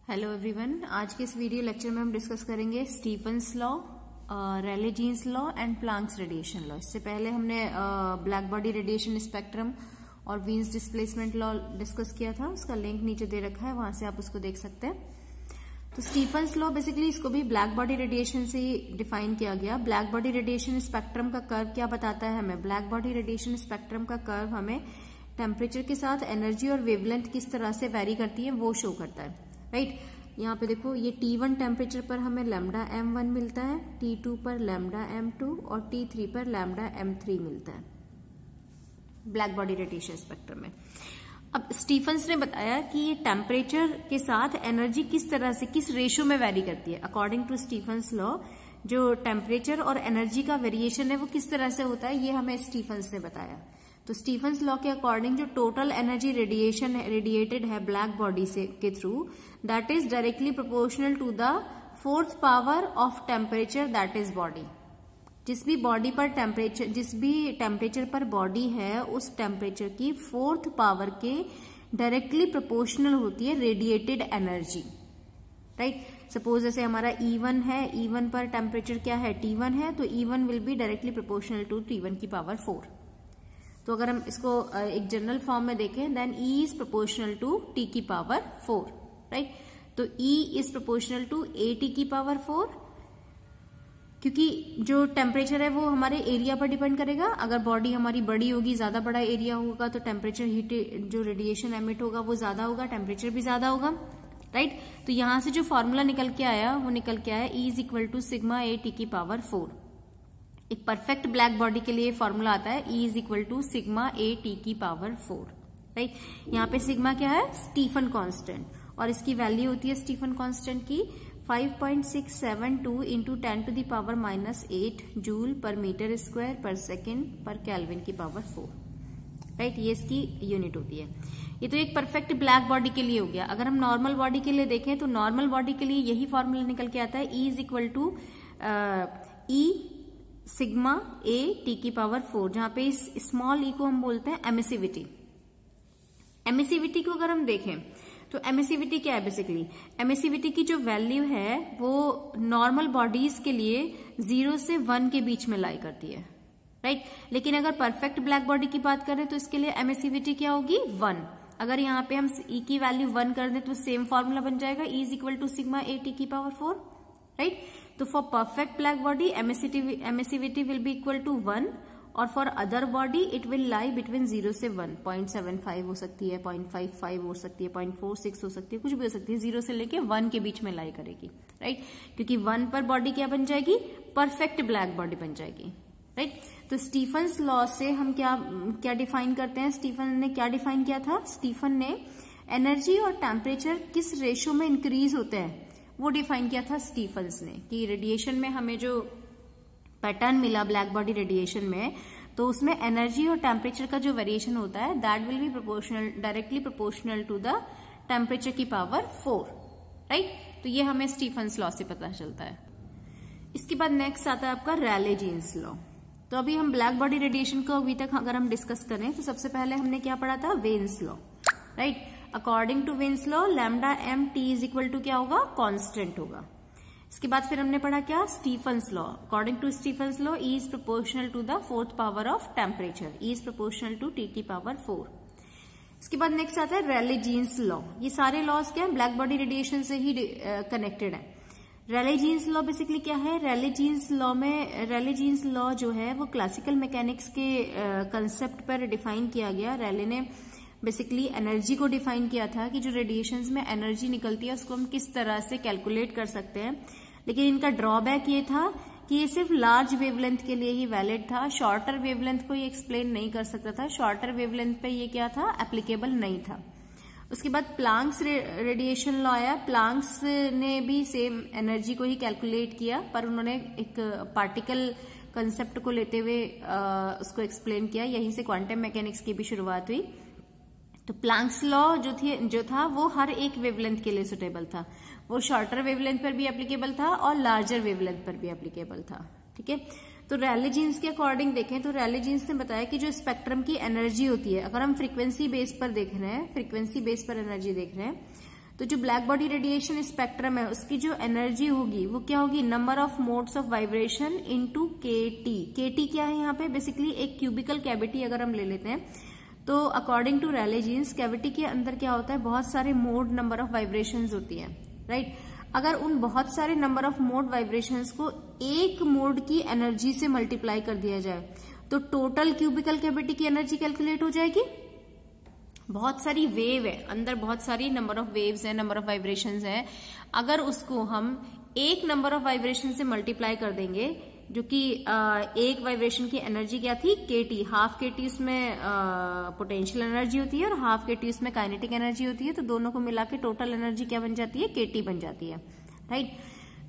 Hello everyone, आज के इस वीडियो लेक्चर में हम डिस्कस करेंगे Stefan's law, Rayleigh Jeans law and Planck's radiation law. इससे पहले हमने ब्लैक बॉडी रेडिएशन स्पेक्ट्रम और वीन्स डिस्प्लेसमेंट लॉ डिस्कस किया था। उसका लिंक नीचे दे रखा है, वहां से आप उसको देख सकते हैं। तो स्टीफन्स लॉ बेसिकली इसको भी ब्लैक बॉडी रेडिएशन से ही डिफाइन किया गया। ब्लैक बॉडी रेडिएशन स्पेक्ट्रम का कर्व क्या बताता है हमें? ब्लैक बॉडी रेडिएशन स्पेक्ट्रम का कर्व हमें टेम्परेचर के साथ एनर्जी और वेवलेंथ किस तरह से वेरी करती है वो शो करता है, राइट। यहाँ पे देखो, ये T1 टेम्परेचर पर हमें लैम्डा m1 मिलता है, T2 पर लैम्डा m2 और T3 पर लैम्डा m3 मिलता है ब्लैक बॉडी रेडिएशन स्पेक्ट्रम में। अब स्टीफन्स ने बताया कि ये टेम्परेचर के साथ एनर्जी किस तरह से, किस रेशियो में वेरी करती है। अकॉर्डिंग टू स्टीफन्स लॉ जो टेम्परेचर और एनर्जी का वेरिएशन है वो किस तरह से होता है, ये हमें स्टीफन्स ने बताया। तो स्टीफन्स लॉ के अकॉर्डिंग जो टोटल एनर्जी रेडिएशन रेडिएटेड है ब्लैक बॉडी से के through, that is directly proportional to the fourth power of temperature that is body. जिस भी टेम्परेचर पर बॉडी है उस टेम्परेचर की फोर्थ पावर के डायरेक्टली प्रोपोर्शनल होती है रेडिएटेड एनर्जी, राइट। सपोज जैसे हमारा E1 है, E1 पर टेम्परेचर क्या है, T1 है, तो E1 will be directly proportional to T1 की पावर 4। तो अगर हम इसको एक जनरल फॉर्म में देखें, then E is proportional to T की पावर 4, राइट। तो E is proportional to AT की पावर 4, क्योंकि जो टेम्परेचर है वो हमारे एरिया पर डिपेंड करेगा। अगर बॉडी हमारी बड़ी होगी, ज्यादा बड़ा एरिया होगा, तो टेम्परेचर हीट जो रेडिएशन एमिट होगा वो ज्यादा होगा, टेम्परेचर भी ज्यादा होगा, राइट। तो यहां से जो फॉर्मूला निकल के आया वो निकल के आया E is equal to sigma AT की पावर 4। एक परफेक्ट ब्लैक बॉडी के लिए फॉर्मूला आता है E is equal to sigma AT की पावर 4, राइट। यहाँ पे सिग्मा क्या है, स्टीफन कांस्टेंट, और इसकी वैल्यू होती है स्टीफन कांस्टेंट की 5.672 into 10 to the power -8 joule per metre square per second per kelvin की पावर 4, राइट। ये इसकी यूनिट होती है। ये तो एक परफेक्ट ब्लैक बॉडी के लिए हो गया। अगर हम नॉर्मल बॉडी के लिए देखें तो नॉर्मल बॉडी के लिए यही फॉर्मूला निकल के आता है, E is equal to E sigma AT की पावर 4, जहां पे इस स्मॉल e को हम बोलते हैं एमिसिविटी। एमिसिविटी को अगर हम देखें तो एमिसिविटी क्या है, बेसिकली एमिसिविटी की जो वैल्यू है वो नॉर्मल बॉडीज के लिए 0 से 1 के बीच में लाई करती है, राइट। लेकिन अगर परफेक्ट ब्लैक बॉडी की बात करें तो इसके लिए एमिसिविटी क्या होगी, 1। अगर यहाँ पे हम E की वैल्यू 1 कर दें तो सेम फॉर्मूला बन जाएगा, E is equal to sigma AT की पावर 4, राइट। तो for perfect black body emissivity will be equal to 1, और for other body it will lie between 0 से 1, 0.75 हो सकती है, 0.55 हो सकती है, 0.46 हो सकती है, कुछ भी हो सकती है। 0 से लेके 1 के बीच में लाई करेगी, राइट। क्योंकि 1 पर बॉडी क्या बन जाएगी, परफेक्ट ब्लैक बॉडी बन जाएगी, राइट। तो स्टीफन्स लॉ से हम क्या डिफाइन करते हैं, स्टीफन ने क्या डिफाइन किया था, स्टीफन ने एनर्जी और टेम्परेचर किस रेशियो में इंक्रीज होते हैं वो डिफाइन किया था स्टीफन्स ने। कि रेडिएशन में हमें जो पैटर्न मिला ब्लैक बॉडी रेडिएशन में, तो उसमें एनर्जी और टेम्परेचर का जो वेरिएशन होता है that will be proportional, directly proportional to the temperature की पावर 4, राइट। तो ये हमें स्टीफन्स लॉ से पता चलता है। इसके बाद नेक्स्ट आता है आपका रेले जीन्स लॉ। तो अभी हम ब्लैक बॉडी रेडिएशन को अभी तक अगर हम डिस्कस करें तो सबसे पहले हमने क्या पढ़ा था, Wien's law, right. According to Wien's law lambda m/T is equal to क्या होगा, कांस्टेंट होगा। इसके बाद फिर हमने पढ़ा क्या, Stefan's law. According to Stefan's law E is proportional to the fourth power of temperature, E is proportional to T की पावर 4। इसके बाद नेक्स्ट आता है रेले जीन्स लॉ। ये सारे लॉज क्या है, ब्लैक बॉडी रेडिएशन से ही कनेक्टेड है। रेले जीन्स लॉ बेसिकली क्या है, रेले जीन्स लॉ जो है वो क्लासिकल मैकेनिक्स के कंसेप्ट पर डिफाइन किया गया। रेले ने बेसिकली एनर्जी को डिफाइन किया था कि जो रेडिएशंस में एनर्जी निकलती है उसको हम किस तरह से कैलकुलेट कर सकते हैं। लेकिन इनका ड्रॉबैक ये था कि ये सिर्फ लार्ज वेवलेंथ के लिए ही वैलिड था, शॉर्टर वेवलेंथ को ये एक्सप्लेन नहीं कर सकता था, शॉर्टर वेवलेंथ पे ये क्या था, एप्लीकेबल नहीं था। उसके बाद प्लांक्स रेडिएशन लॉ आया। प्लांक्स ने भी सेम एनर्जी को ही कैलकुलेट किया, पर उन्होंने एक पार्टिकल कंसेप्ट को लेते हुए उसको एक्सप्लेन किया। यहीं से क्वांटम मैकेनिक्स की भी शुरुआत हुई। तो प्लांक्स लॉ जो था वो हर एक वेवलेंथ के लिए सुटेबल था। वो शॉर्टर वेवलेंथ पर भी एप्लीकेबल था और लार्जर वेवलेंथ पर भी एप्लीकेबल था, ठीक है। तो रेले जीन्स के अकॉर्डिंग देखें तो रेले जीन्स ने बताया कि जो स्पेक्ट्रम की एनर्जी होती है, अगर हम फ्रीक्वेंसी बेस पर देख रहे हैं, फ्रीक्वेंसी बेस पर एनर्जी देख रहे हैं, तो जो ब्लैक बॉडी रेडिएशन स्पेक्ट्रम है उसकी जो एनर्जी होगी वो क्या होगी, number of modes of vibration into KT। KT क्या है यहाँ पे, बेसिकली एक क्यूबिकल कैविटी अगर हम ले लेते हैं तो according to Rayleigh Jeans cavity के अंदर क्या होता है, बहुत सारे मोड नंबर ऑफ वाइब्रेशंस होती है, राइट। अगर उन बहुत सारे नंबर ऑफ मोड वाइब्रेशंस को एक मोड की एनर्जी से मल्टीप्लाई कर दिया जाए तो टोटल क्यूबिकल कैविटी की एनर्जी कैलकुलेट हो जाएगी। बहुत सारी वेव है अंदर, बहुत सारी नंबर ऑफ वेव्स है, नंबर ऑफ वाइब्रेशंस है, अगर उसको हम एक नंबर ऑफ वाइब्रेशन से मल्टीप्लाई कर देंगे, जो कि एक वाइब्रेशन की एनर्जी क्या थी, KT, हाफ KT उसमें पोटेंशियल एनर्जी होती है और हाफ KT उसमें काइनेटिक एनर्जी होती है, तो दोनों को मिला के टोटल एनर्जी क्या बन जाती है, KT बन जाती है, राइट।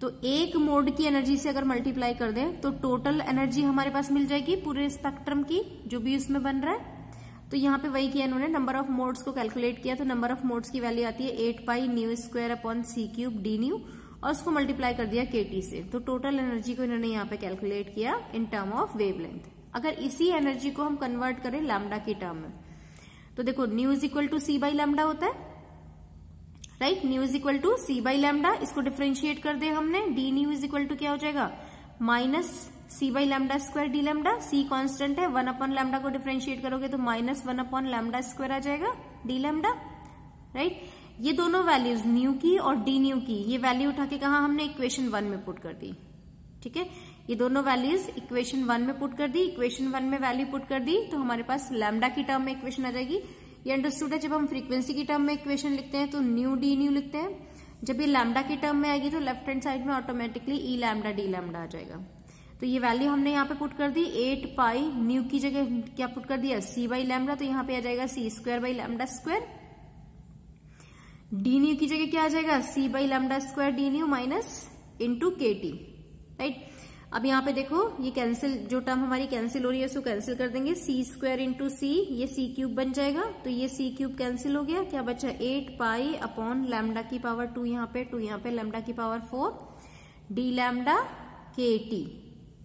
तो एक मोड की एनर्जी से अगर मल्टीप्लाई कर दें तो टोटल एनर्जी हमारे पास मिल जाएगी पूरे स्पेक्ट्रम की जो भी उसमें बन रहा है। तो यहाँ पे वही किया इन्होंने, नंबर ऑफ मोड्स को कैलकुलेट किया, तो नंबर ऑफ मोड्स की वैल्यू आती है 8 pi nu square upon C³ d new, और उसको मल्टीप्लाई कर दिया KT से, तो टोटल एनर्जी को इन्होंने यहाँ पे कैलकुलेट किया इन टर्म ऑफ वेवलेंथ। अगर इसी एनर्जी को हम कन्वर्ट करें लैम्डा की टर्म में, तो देखो nu is equal to C by lambda होता है, राइट। Nu is equal to C by lambda, इसको डिफरेंशिएट कर दे हमने, d nu is equal to क्या हो जाएगा, minus C by lambda square d lambda, C constant है, 1 अपॉन लैम्डा को डिफरेंशिएट करोगे तो माइनस 1 अपॉन लैम्डा स्क्वायर आ जाएगा d लैम्डा, राइट। ये दोनों वैल्यूज न्यू की और d न्यू की, ये वैल्यू उठा के कहा हमने इक्वेशन 1 में पुट कर दी, ठीक है। ये दोनों वैल्यूज इक्वेशन 1 में पुट कर दी, इक्वेशन 1 में वैल्यू पुट कर दी तो हमारे पास लैम्डा की टर्म में इक्वेशन आ जाएगी। ये अंडरस्टूड है। जब हम फ्रीक्वेंसी की टर्म में इक्वेशन लिखते हैं तो न्यू d न्यू लिखते हैं, जब ये लैम्डा की टर्म में आएगी तो लेफ्ट हैंड साइड में automatically e lambda d lambda आ जाएगा। तो ये वैल्यू हमने यहाँ पे पुट कर दी, 8 पाई न्यू की जगह क्या पुट कर दिया, C बाई लैम्डा, तो यहाँ पे आ जाएगा C square by lambda square, d new की जगह क्या आ जाएगा, C by lambda square d new minus into KT, right. अब यहाँ पे देखो ये कैंसिल, जो टर्म हमारी कैंसिल हो रही है उसको कैंसिल कर देंगे, C स्क्वायर इंटू C, ये C³ बन जाएगा, तो ये C³ कैंसिल हो गया, क्या बचा 8 पाई अपॉन लैम्डा की पावर 2 यहाँ पे, 2 यहाँ पे, लैम्डा की power 4 d lambda KT,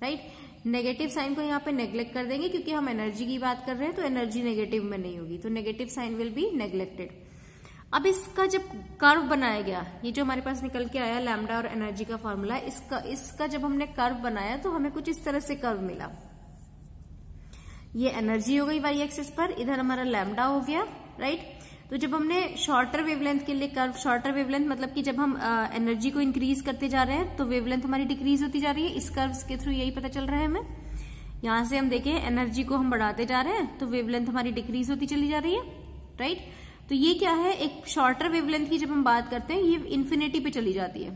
right. Negative sign को यहाँ पे नेग्लेक्ट कर देंगे क्योंकि हम एनर्जी की बात कर रहे हैं, तो एनर्जी नेगेटिव में नहीं होगी, तो negative sign will be neglected. अब इसका जब कर्व बनाया गया, ये जो हमारे पास निकल के आया लैम्डा और एनर्जी का फॉर्मूला, इसका जब हमने कर्व बनाया तो हमें कुछ इस तरह से कर्व मिला। ये एनर्जी हो गई वाई एक्सिस पर, इधर हमारा लैम्डा हो गया, राइट। तो जब हमने शॉर्टर वेवलेंथ के लिए कर्व, शॉर्टर वेवलेंथ मतलब कि जब हम एनर्जी को इंक्रीज करते जा रहे हैं तो वेवलेंथ हमारी डिक्रीज होती जा रही है, इस कर्व के थ्रू यही पता चल रहा है हमें। यहां से हम देखें एनर्जी को हम बढ़ाते जा रहे हैं तो वेवलेंथ हमारी डिक्रीज होती चली जा रही है, राइट। तो ये क्या है, एक शॉर्टर वेवलेंथ की जब हम बात करते हैं ये इन्फिनिटी पे चली जाती है,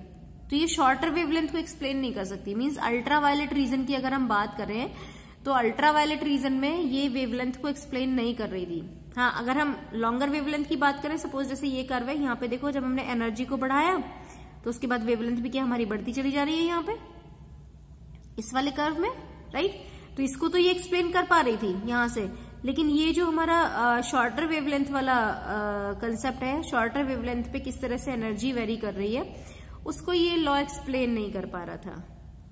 तो ये शॉर्टर वेवलेंथ को एक्सप्लेन नहीं कर सकती। मींस अल्ट्रा वायलेट रीजन की अगर हम बात करें तो अल्ट्रा वायलेट रीजन में ये वेवलेंथ को एक्सप्लेन नहीं कर रही थी। हाँ, अगर हम लॉन्गर वेवलेंथ की बात करें, सपोज जैसे ये कर्व है, यहाँ पे देखो जब हमने एनर्जी को बढ़ाया तो उसके बाद वेवलेंथ भी क्या हमारी बढ़ती चली जा रही है यहाँ पे इस वाले कर्व में, राइट। तो इसको तो ये एक्सप्लेन कर पा रही थी यहाँ से, लेकिन ये जो हमारा शॉर्टर वेवलेंथ वाला कंसेप्ट है, शॉर्टर वेवलेंथ पे किस तरह से एनर्जी वेरी कर रही है, उसको ये लॉ एक्सप्लेन नहीं कर पा रहा था,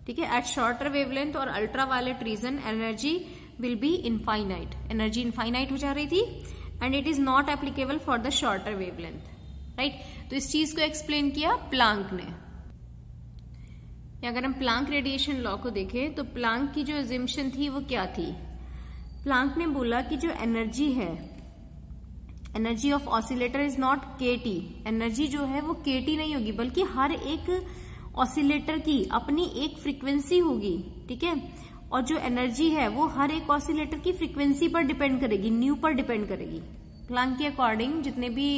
ठीक है। एट शॉर्टर वेवलेंथ और ultra violet region energy will be infinite, energy infinite हो जा रही थी and it is not applicable for the shorter wavelength, right. तो इस चीज को एक्सप्लेन किया प्लांक ने। अगर हम प्लांक रेडिएशन लॉ को देखें तो प्लांक की जो अजम्पशन थी वो क्या थी, प्लांक ने बोला कि जो एनर्जी है, energy of oscillator is not KT, energy जो है वो KT नहीं होगी बल्कि हर एक ऑसिलेटर की अपनी एक फ्रीक्वेंसी होगी, ठीक है। और जो एनर्जी है वो हर एक ऑसिलेटर की फ्रीक्वेंसी पर डिपेंड करेगी, न्यू पर डिपेंड करेगी। प्लांक के अकॉर्डिंग जितने भी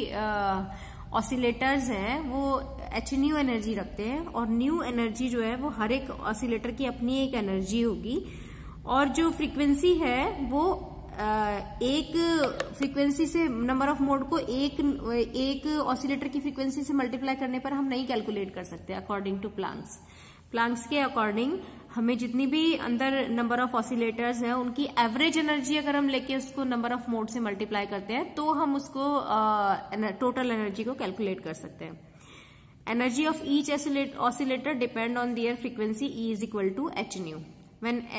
ऑसिलेटर्स हैं वो hν एनर्जी रखते हैं और न्यू एनर्जी जो है वो हर एक ऑसिलेटर की अपनी एक एनर्जी होगी, और जो फ्रीक्वेंसी है वो एक फ्रीक्वेंसी से नंबर ऑफ मोड को एक ऑसिलेटर की फ्रीक्वेंसी से मल्टीप्लाई करने पर हम नहीं कैलकुलेट कर सकते अकॉर्डिंग टू प्लांक्स के अकॉर्डिंग। हमें जितनी भी अंदर नंबर ऑफ ऑसिलेटर्स हैं उनकी एवरेज एनर्जी अगर हम लेके उसको नंबर ऑफ मोड से मल्टीप्लाई करते हैं तो हम उसको टोटल एनर्जी को कैलकुलेट कर सकते हैं। Energy of each oscillator depend on their frequency E is equal to hν,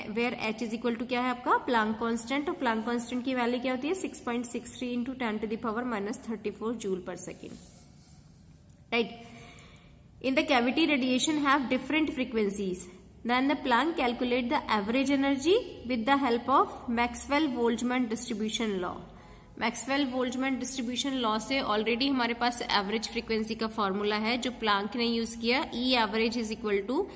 where h is equal to क्या है आपका प्लांक कांस्टेंट, और प्लांक कांस्टेंट की वैल्यू क्या होती है 6.63 × 10⁻³ -34 joule per second, right? In the cavity, radiation have different frequencies. Then the Planck calculate the average energy with the help of Maxwell-Boltzmann distribution law. Maxwell Boltzmann distribution law से already हमारे पास average frequency का formula है जो Planck ने use किया. E average is equal to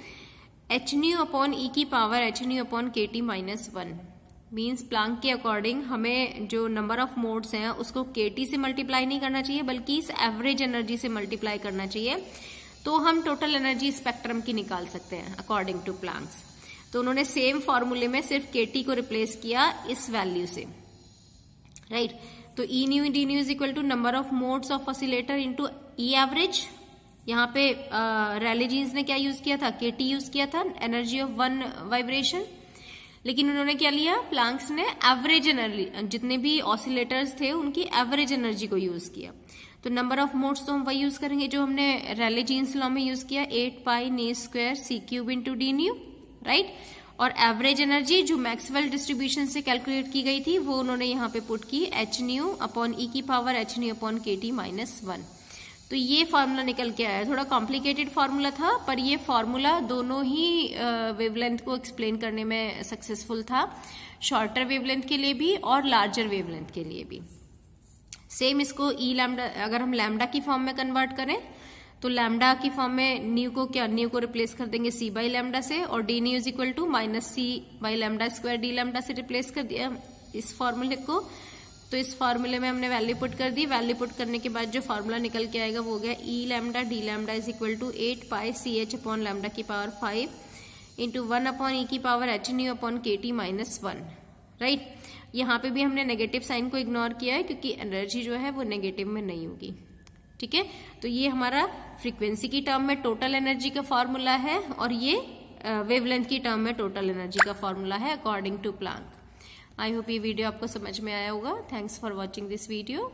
H nu upon E की power H nu upon K T minus 1. Means Planck के अकॉर्डिंग हमें जो नंबर ऑफ मोड्स हैं उसको के टी से मल्टीप्लाई नहीं करना चाहिए बल्कि इस एवरेज एनर्जी से मल्टीप्लाई करना चाहिए, तो हम टोटल एनर्जी स्पेक्ट्रम की निकाल सकते हैं अकॉर्डिंग टू प्लांक्स. तो उन्होंने सेम फॉर्मूले में सिर्फ के टी को रिप्लेस किया इस वैल्यू से, राइट. तो E nu D nu is equal to number of modes of oscillator into E average. यहाँ पे रैले जीन्स ने क्या यूज किया था, के टी यूज किया था, एनर्जी ऑफ वन वाइब्रेशन. लेकिन उन्होंने क्या लिया, प्लांक्स ने एवरेज एनर्जी, जितने भी ऑसिलेटर्स थे उनकी एवरेज एनर्जी को यूज किया. तो नंबर ऑफ मोड्स तो हम वही यूज करेंगे जो हमने रैले जीन्स लॉ में यूज किया, 8 pi nu square C cube into D nu, right. और एवरेज एनर्जी जो मैक्सवेल डिस्ट्रीब्यूशन से कैलकुलेट की गई थी वो उन्होंने यहाँ पे पुट की एच न्यू अपॉन ई की power H nu upon K T minus 1. तो ये फॉर्मूला निकल के आया. थोड़ा कॉम्प्लिकेटेड फॉर्मूला था पर ये फॉर्मूला दोनों ही वेवलेंथ को एक्सप्लेन करने में सक्सेसफुल था, शॉर्टर वेवलेंथ के लिए भी और लार्जर वेवलेंथ के लिए भी. सेम इसको ई लैम्डा, अगर हम लैम्डा की फॉर्म में कन्वर्ट करें तो लैम्डा की फॉर्म में न्यू को क्या, न्यू को रिप्लेस कर देंगे सी बाई लैम्डा से, और d nu is equal to minus C by lambda square d lambda से रिप्लेस कर दिया इस फॉर्मूले को. तो इस फॉर्मूले में हमने वैल्यू पुट कर दी. वैल्यू पुट करने के बाद जो फॉर्मूला निकल के आएगा वो हो गया E lambda D lambda is equal to 8 pi C H upon lambda की पावर 5 इंटू 1 अपॉन ई की power H nu upon K T minus 1, right. यहाँ पे भी हमने नेगेटिव साइन को इग्नोर किया है क्योंकि एनर्जी जो है वो नेगेटिव में नहीं होगी, ठीक है. तो ये हमारा फ्रीक्वेंसी की टर्म में टोटल एनर्जी का फॉर्मूला है और ये वेवलेंथ की टर्म में टोटल एनर्जी का फॉर्मूला है according to Planck. I hope ये वीडियो आपको समझ में आया होगा. Thanks for watching this video.